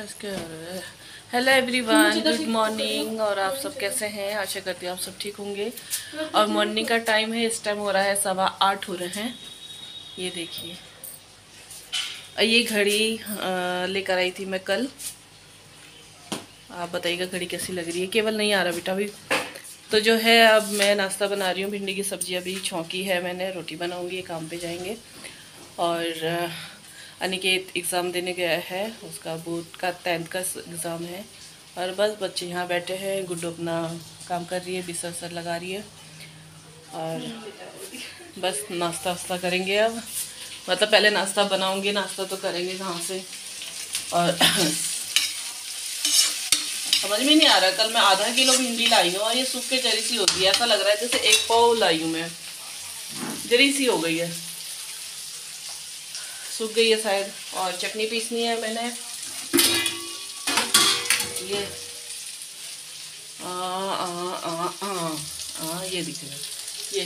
Hello everyone, good morning. और आप सब कैसे हैं? आशा करती हूँ आप सब ठीक होंगे। और मॉर्निंग का टाइम है, इस टाइम हो रहा है 8:15 हो रहे हैं। ये देखिए, ये घड़ी लेकर आई थी मैं कल। आप बताइएगा घड़ी कैसी लग रही है। केवल नहीं आ रहा बेटा अभी। तो जो है अब मैं नाश्ता बना रही हूँ। भिंडी की सब्जी अभी छौंकी है मैंने, रोटी बनाऊँगी, काम पे जाएंगे। और अनिकेत एग्ज़ाम देने गया है, उसका बोर्ड का 10th का एग्ज़ाम है। और बस बच्चे यहाँ बैठे हैं, गुड्डू अपना काम कर रही है, बिस्तर सर लगा रही है। और बस नाश्ता वास्ता करेंगे अब। मतलब पहले नाश्ता बनाऊंगी, नाश्ता तो करेंगे कहाँ से। और समझ में नहीं आ रहा, कल मैं आधा किलो भिंडी लाई हूँ और ये सूख के जरी सी होती है। ऐसा लग रहा है जैसे 1 पाव लाई हूँ मैं, जरी सी हो गई है, सूख गई है शायद। और चटनी पीसनी है मैंने, ये ये दिख रहा है, ये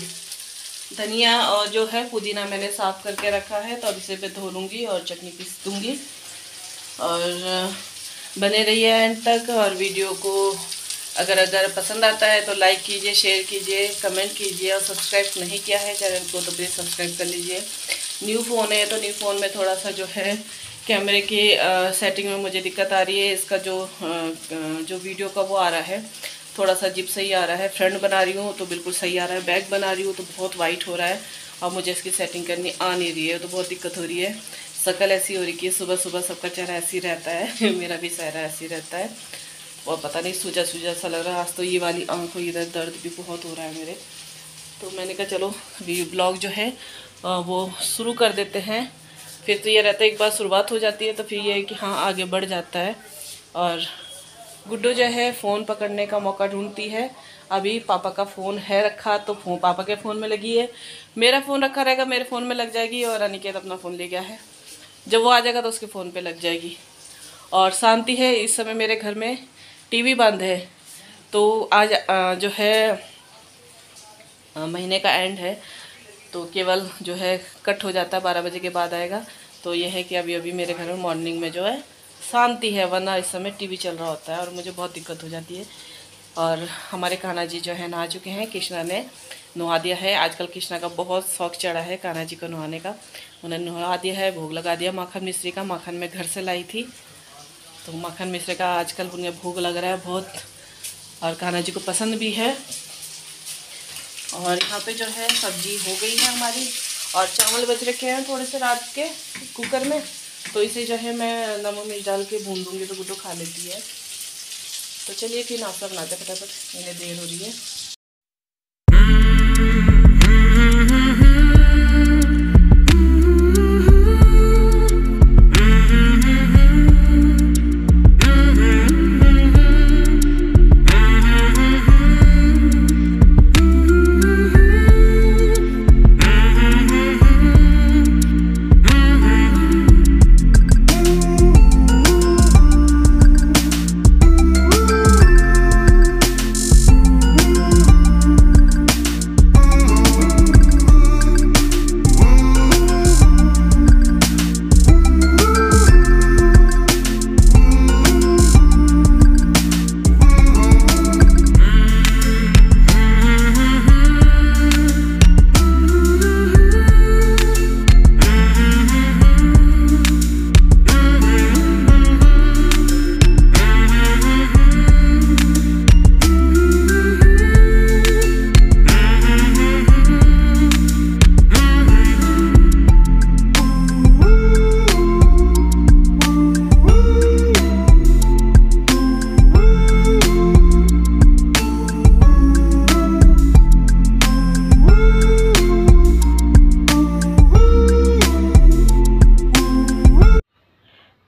धनिया और जो है पुदीना मैंने साफ करके रखा है, तो अब इसे मैं धो लूँगी और चटनी पीस दूँगी। और बने रहिए एंड तक। और वीडियो को अगर पसंद आता है तो लाइक कीजिए, शेयर कीजिए, कमेंट कीजिए। और सब्सक्राइब नहीं किया है चैनल को तो प्लीज़ सब्सक्राइब कर लीजिए। न्यू फ़ोन है तो न्यू फ़ोन में थोड़ा सा जो है कैमरे की सेटिंग में मुझे दिक्कत आ रही है। इसका जो वीडियो का वो आ रहा है, थोड़ा सा जिप सही आ रहा है। फ्रंट बना रही हूँ तो बिल्कुल सही आ रहा है, बैक बना रही हूँ तो बहुत वाइट हो रहा है। और मुझे इसकी सेटिंग करनी आ नहीं रही है, तो बहुत दिक्कत हो रही है। शक्ल ऐसी हो रही है, सुबह सुबह सबका चेहरा ऐसी रहता है मेरा भी चेहरा ऐसी रहता है। और पता नहीं सूजा सूजा सा लग रहा है। आज तो ये वाली आँखों इधर दर्द भी बहुत हो रहा है मेरे। तो मैंने कहा चलो ब्लॉग जो है वो शुरू कर देते हैं। फिर तो ये रहता है एक बार शुरुआत हो जाती है तो फिर ये है कि हाँ आगे बढ़ जाता है। और गुड्डो जो है फ़ोन पकड़ने का मौका ढूंढती है। अभी पापा का फ़ोन है रखा तो पापा के फ़ोन में लगी है, मेरा फ़ोन रखा रहेगा मेरे फ़ोन में लग जाएगी। और अनिकेत अपना फ़ोन ले गया है, जब वो आ जाएगा तो उसके फ़ोन पे लग जाएगी। और शांति है इस समय मेरे घर में, टीवी बंद है। तो आज जो है महीने का एंड है, तो केवल जो है कट हो जाता है, 12 बजे के बाद आएगा। तो ये है कि अभी अभी मेरे घर में मॉर्निंग में जो है शांति है, वरना इस समय टीवी चल रहा होता है और मुझे बहुत दिक्कत हो जाती है। और हमारे कान्हा जी जो है नहा चुके हैं, कृष्णा ने नहा दिया है। आजकल कृष्णा का बहुत शौक चढ़ा है कान्हा जी को नहाने का। उन्होंने नहा दिया है, भोग लगा दिया माखन मिश्री का। माखन मैं घर से लाई थी, तो माखन मिश्री का आजकल उन्हें भोग लग रहा है बहुत, और कान्हा जी को पसंद भी है। और यहाँ पे जो है सब्जी हो गई है हमारी, और चावल बच रखे हैं थोड़े से रात के कुकर में, तो इसे जो है मैं नमक मिर्च डाल के भून दूँगी तो गुड्डू खा लेती है। तो चलिए फिर नाश्ता बनाते फटाफट, इन्हें देर हो रही है।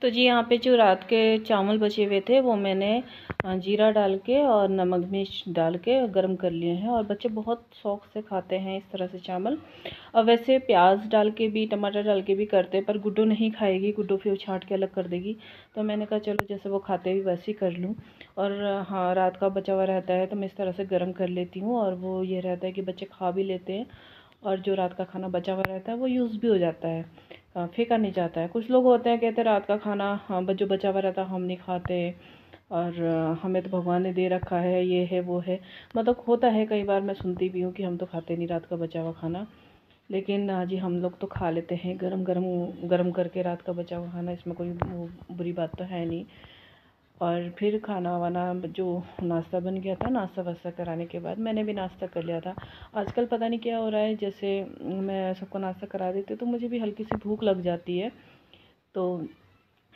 तो जी यहाँ पे जो रात के चावल बचे हुए थे वो मैंने जीरा डाल के और नमक मिर्च डाल के गर्म कर लिए हैं। और बच्चे बहुत शौक से खाते हैं इस तरह से चावल। और वैसे प्याज डाल के भी, टमाटर डाल के भी करते हैं, पर गुड्डू नहीं खाएगी, गुड्डू फिर छाँट के अलग कर देगी। तो मैंने कहा चलो जैसे वो खाते भी वैसे ही कर लूँ। और हाँ, रात का बचा हुआ रहता है तो मैं इस तरह से गर्म कर लेती हूँ, और वो ये रहता है कि बच्चे खा भी लेते हैं, और जो रात का खाना बचा हुआ रहता है वो यूज़ भी हो जाता है। फेंका नहीं जाता है। कुछ लोग होते हैं कहते हैं रात का खाना जो बचा हुआ रहता हम नहीं खाते, और हमें तो भगवान ने दे रखा है, ये है वो है। मतलब होता है, कई बार मैं सुनती भी हूँ कि हम तो खाते नहीं रात का बचा हुआ खाना, लेकिन जी हम लोग तो खा लेते हैं गरम गरम गरम करके रात का बचा हुआ खाना, इसमें कोई बुरी बात तो है नहीं। और फिर खाना वाना जो नाश्ता बन गया था, नाश्ता वास्ता कराने के बाद मैंने भी नाश्ता कर लिया था। आजकल पता नहीं क्या हो रहा है, जैसे मैं सबको नाश्ता करा देती हूँ तो मुझे भी हल्की सी भूख लग जाती है, तो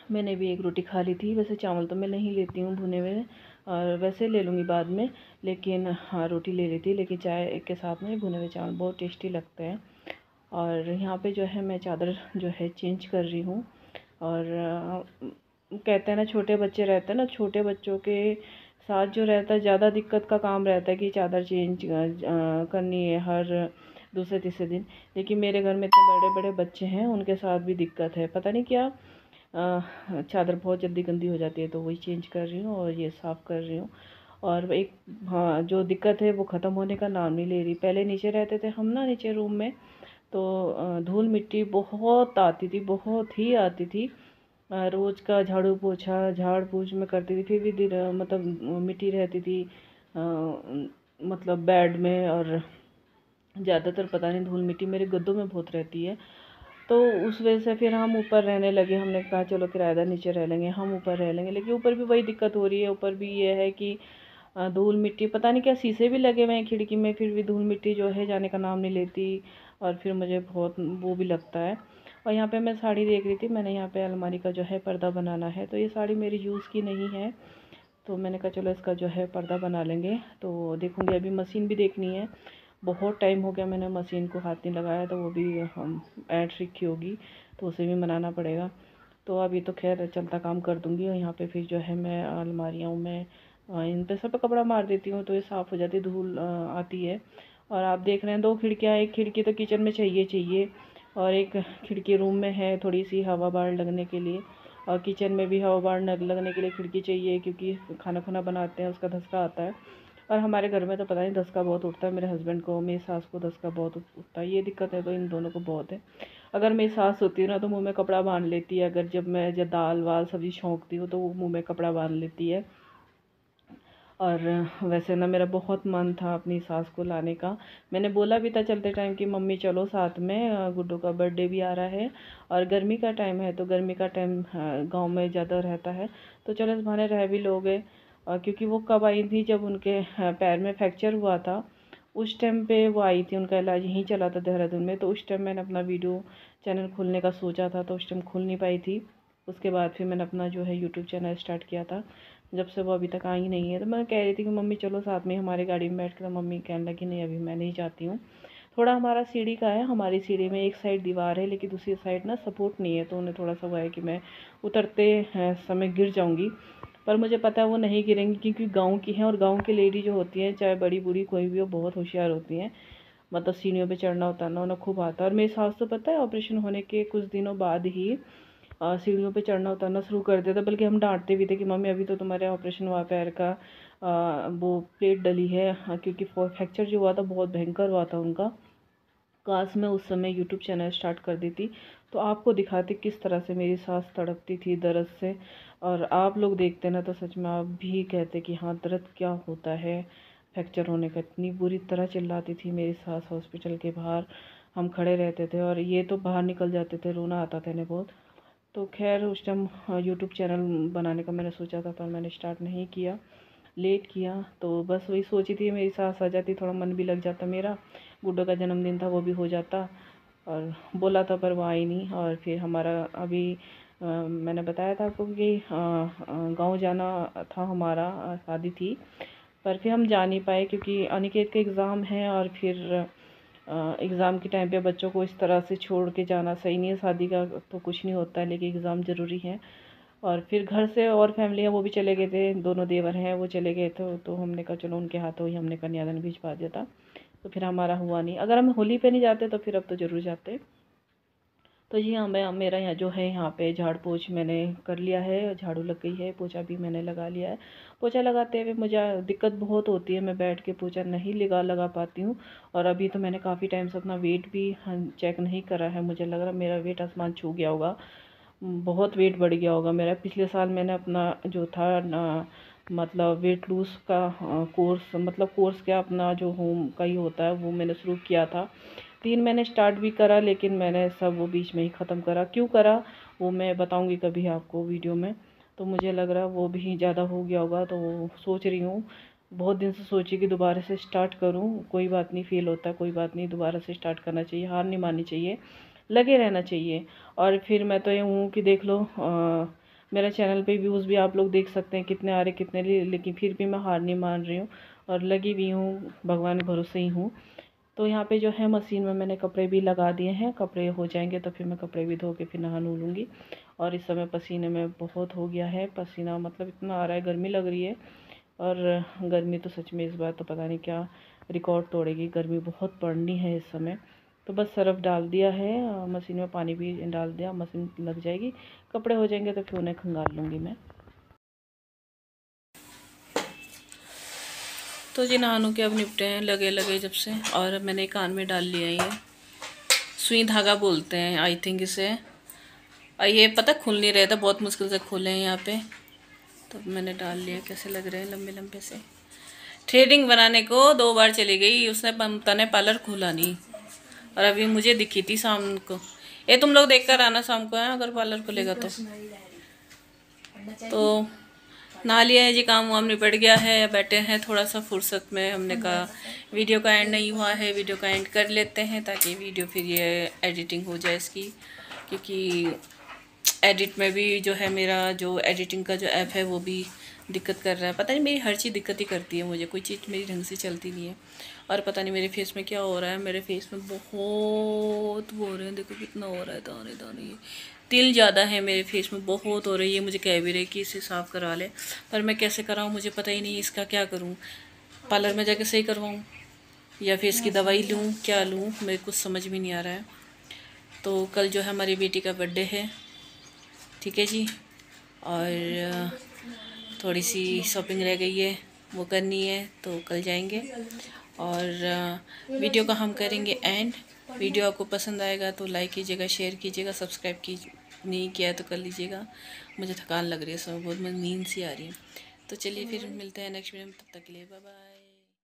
मैंने भी एक रोटी खा ली थी। वैसे चावल तो मैं नहीं लेती हूँ भुने हुए, और वैसे ले लूँगी बाद में, लेकिन हाँ रोटी ले लेती, लेकिन चाय के साथ में भुने हुए चावल बहुत टेस्टी लगते हैं। और यहाँ पे जो है मैं चादर जो है चेंज कर रही हूँ। और कहते हैं ना छोटे बच्चे रहते हैं ना, छोटे बच्चों के साथ जो रहता है ज़्यादा दिक्कत का काम रहता है कि चादर चेंज करनी है हर दूसरे तीसरे दिन। लेकिन मेरे घर में इतने बड़े बड़े बच्चे हैं, उनके साथ भी दिक्कत है, पता नहीं क्या चादर बहुत जल्दी गंदी हो जाती है, तो वही चेंज कर रही हूँ और ये साफ़ कर रही हूँ। और एक हाँ जो दिक्कत है वो ख़त्म होने का नाम नहीं ले रही। पहले नीचे रहते थे हम ना, नीचे रूम में, तो धूल मिट्टी बहुत आती थी, बहुत ही आती थी। रोज़ का झाड़ू पोछा झाड़ पूछ में करती थी, फिर भी मतलब मिट्टी रहती थी मतलब बेड में, और ज़्यादातर पता नहीं धूल मिट्टी मेरे गद्दों में बहुत रहती है। तो उस वजह से फिर हम ऊपर रहने लगे। हमने कहा चलो किराएदार नीचे रह लेंगे, हम ऊपर रह लेंगे, लेकिन ऊपर भी वही दिक्कत हो रही है। ऊपर भी ये है कि धूल मिट्टी, पता नहीं क्या शीशे भी लगे हुए हैं खिड़की में, फिर भी धूल मिट्टी जो है जाने का नाम नहीं लेती, और फिर मुझे बहुत वो भी लगता है। और यहाँ पे मैं साड़ी देख रही थी, मैंने यहाँ पे अलमारी का जो है पर्दा बनाना है, तो ये साड़ी मेरी यूज़ की नहीं है, तो मैंने कहा चलो इसका जो है पर्दा बना लेंगे। तो देखूँगी, अभी मशीन भी देखनी है, बहुत टाइम हो गया मैंने मशीन को हाथ नहीं लगाया, तो वो भी हम ऐड रखी होगी, तो उसे भी बनाना पड़ेगा। तो अभी तो खैर चलता काम कर दूँगी। और यहाँ पे फिर जो है मैं अलमारियों में इन पे सब पे कपड़ा मार देती हूँ, तो ये साफ़ हो जाती है, धूल आती है। और आप देख रहे हैं 2 खिड़कियाँ, एक खिड़की तो किचन में चाहिए, और एक खिड़की रूम में है थोड़ी सी हवा बाहर लगने के लिए, और किचन में भी हवा बाहर लगने के लिए खिड़की चाहिए, क्योंकि खाना खुना बनाते हैं उसका धसका आता है। और हमारे घर में तो पता नहीं धसका बहुत उठता है, मेरे हस्बैंड को, मेरी सास को धसका बहुत उठता है। ये दिक्कत है तो इन दोनों को बहुत है। अगर मेरी सास होती है ना तो मुँह में कपड़ा बांध लेती है, अगर जब दाल वाल सब्ज़ी छौंकती हूँ तो वो मुँह में कपड़ा बांध लेती है। और वैसे ना मेरा बहुत मन था अपनी सास को लाने का, मैंने बोला भी था चलते टाइम कि मम्मी चलो साथ में, गुड्डू का बर्थडे भी आ रहा है, और गर्मी का टाइम है, तो गर्मी का टाइम गांव में ज़्यादा रहता है, तो चलो इस बहाने रह भी लोगे। क्योंकि वो कब आई थी, जब उनके पैर में फ्रैक्चर हुआ था, उस टाइम पे वो आई थी, उनका इलाज यहीं चला था देहरादून में। तो उस टाइम मैंने अपना वीडियो चैनल खोलने का सोचा था, तो उस टाइम खुल नहीं पाई थी। उसके बाद फिर मैंने अपना जो है यूट्यूब चैनल स्टार्ट किया था, जब से वो अभी तक आई नहीं है। तो मैं कह रही थी कि मम्मी चलो साथ में हमारी गाड़ी में बैठ कर, मम्मी कहने लगी नहीं अभी मैं नहीं चाहती हूँ। थोड़ा हमारा सीढ़ी का है, हमारी सीढ़ी में एक साइड दीवार है, लेकिन दूसरी साइड ना सपोर्ट नहीं है, तो उन्हें थोड़ा सा हुआ है कि मैं उतरते समय गिर जाऊँगी। पर मुझे पता है वो नहीं गिरेंगी, क्योंकि गाँव की हैं, और गाँव की लेडी जो होती हैं, चाहे बड़ी बूढ़ी कोई भी हो, बहुत होशियार होती हैं। मतलब सीढ़ियों पे चढ़ना उतरना उन्हें खूब आता है। और मेरी सास तो पता है ऑपरेशन होने के कुछ दिनों बाद ही सीढ़ियों पे चढ़ना उतरना शुरू कर दिया था। बल्कि हम डांटते भी थे कि मम्मी अभी तो तुम्हारे ऑपरेशन हुआ पैर का, वो प्लेट डली है, क्योंकि फ्रैक्चर जो हुआ था बहुत भयंकर हुआ था उनका। काश मैं उस समय यूट्यूब चैनल स्टार्ट कर दी थी, तो आपको दिखाती किस तरह से मेरी सास तड़पती थी दर्द से। और आप लोग देखते ना तो सच में आप भी कहते कि हाँ दर्द क्या होता है फ्रैक्चर होने का। इतनी बुरी तरह चिल्लाती थी मेरी सास हॉस्पिटल के बाहर, हम खड़े रहते थे और ये तो बाहर निकल जाते थे, रोना आता था इन्हें बहुत। तो खैर उस टाइम यूट्यूब चैनल बनाने का मैंने सोचा था, पर मैंने स्टार्ट नहीं किया, लेट किया। तो बस वही सोची थी मेरी सास आ जाती, थोड़ा मन भी लग जाता मेरा, गुड्डो का जन्मदिन था वो भी हो जाता। और बोला था पर वो आई नहीं। और फिर हमारा अभी मैंने बताया था आपको कि गांव जाना था हमारा, शादी थी, पर फिर हम जा नहीं पाए क्योंकि अनिकेत के एग्ज़ाम हैं। और फिर एग्ज़ाम के टाइम पे बच्चों को इस तरह से छोड़ के जाना सही नहीं है। शादी का तो कुछ नहीं होता है, लेकिन एग्ज़ाम ज़रूरी है। और फिर घर से और फैमिली है वो भी चले गए थे, दोनों देवर हैं वो चले गए थे, तो हमने कहा चलो उनके हाथों ही हमने कन्यादान भिजवा दिया था। तो फिर हमारा हुआ नहीं। अगर हम होली पे नहीं जाते तो फिर अब तो ज़रूर जाते। तो जी हाँ, मैं मेरा यहाँ जो है यहाँ पे झाड़ पोछ मैंने कर लिया है, झाड़ू लग गई है, पोछा भी मैंने लगा लिया है। पोछा लगाते हुए मुझे दिक्कत बहुत होती है, मैं बैठ के पोछा नहीं लगा पाती हूँ। और अभी तो मैंने काफ़ी टाइम से अपना वेट भी चेक नहीं करा है, मुझे लग रहा मेरा वेट आसमान छू गया होगा, बहुत वेट बढ़ गया होगा मेरा। पिछले साल मैंने अपना जो था मतलब वेट लूज़ का कोर्स, मतलब कोर्स क्या, अपना जो होम का ही होता है वो मैंने शुरू किया था। 3 महीने स्टार्ट भी करा, लेकिन मैंने सब वो बीच में ही ख़त्म करा। क्यों करा वो मैं बताऊंगी कभी आपको वीडियो में। तो मुझे लग रहा वो भी ज़्यादा हो गया होगा, तो सोच रही हूँ, बहुत दिन से सोची कि दोबारा से स्टार्ट करूँ। कोई बात नहीं, फेल होता है कोई बात नहीं, दोबारा से स्टार्ट करना चाहिए, हार नहीं माननी चाहिए, लगे रहना चाहिए। और फिर मैं तो ये हूँ कि देख लो, मेरा चैनल पे व्यूज़ भी आप लोग देख सकते हैं कितने आ रहे कितने, लेकिन फिर भी मैं हार नहीं मान रही हूँ और लगी भी हूँ, भगवान के भरोसे ही हूँ। तो यहाँ पे जो है मशीन में मैंने कपड़े भी लगा दिए हैं, कपड़े हो जाएंगे तो फिर मैं कपड़े भी धो के फिर नहा नू लूँगी। और इस समय पसीने में बहुत हो गया है, पसीना मतलब इतना आ रहा है, गर्मी लग रही है। और गर्मी तो सच में इस बार तो पता नहीं क्या रिकॉर्ड तोड़ेगी, गर्मी बहुत पड़नी है इस समय। तो बस सर्फ डाल दिया है, मशीन में पानी भी डाल दिया, मशीन लग जाएगी, कपड़े हो जाएंगे तो फिर उन्हें खंगाल लूँगी मैं। तो जी नहानों के अब निपटे हैं, लगे जब से। और मैंने कान में डाल लिया ये सुई धागा बोलते हैं आई थिंक इसे। और ये पता खुल नहीं रहा था, बहुत मुश्किल से खुले हैं यहाँ पे। तो मैंने डाल लिया, कैसे लग रहे हैं लंबे लंबे से। थ्रेडिंग बनाने को 2 बार चली गई, उसने ममता ने पार्लर खोला नहीं। और अभी मुझे दिखी थी शाम को। ये तुम लोग देख कर आना शाम को है, अगर पार्लर खुलेगा तो नहा लिया है जी, काम वाम निपट गया है, बैठे हैं थोड़ा सा फुर्सत में। हमने कहा वीडियो का एंड नहीं हुआ है, वीडियो का एंड कर लेते हैं ताकि वीडियो फिर ये एडिटिंग हो जाए इसकी। क्योंकि एडिट में भी जो है, मेरा जो एडिटिंग का जो ऐप है वो भी दिक्कत कर रहा है। पता नहीं, मेरी हर चीज़ दिक्कत ही करती है मुझे, कोई चीज़ मेरी ढंग से चलती नहीं है। और पता नहीं मेरे फेस में क्या हो रहा है, मेरे फेस में बहुत वो हो रहे हैं, देखो कितना हो रहा है दाने दाने, ये तिल ज़्यादा है मेरे फेस में, बहुत हो रही है। मुझे कह भी रहे कि इसे साफ़ करा ले, पर मैं कैसे कराऊँ मुझे पता ही नहीं, इसका क्या करूँ, पार्लर में जाके सही करवाऊँ या फिर इसकी दवाई लूँ, क्या लूँ, मेरे कुछ समझ में नहीं आ रहा है। तो कल जो है हमारी बेटी का बर्थडे है, ठीक है जी। और थोड़ी सी शॉपिंग रह गई है, वो करनी है, तो कल जाएंगे। और वीडियो का हम करेंगे एंड। वीडियो आपको पसंद आएगा तो लाइक कीजिएगा, शेयर कीजिएगा, सब्सक्राइब नहीं किया है तो कर लीजिएगा। मुझे थकान लग रही है, सब बहुत नींद सी आ रही है। तो चलिए फिर मिलते हैं नेक्स्ट वीडियो में, तब तक के लिए बाय बाय।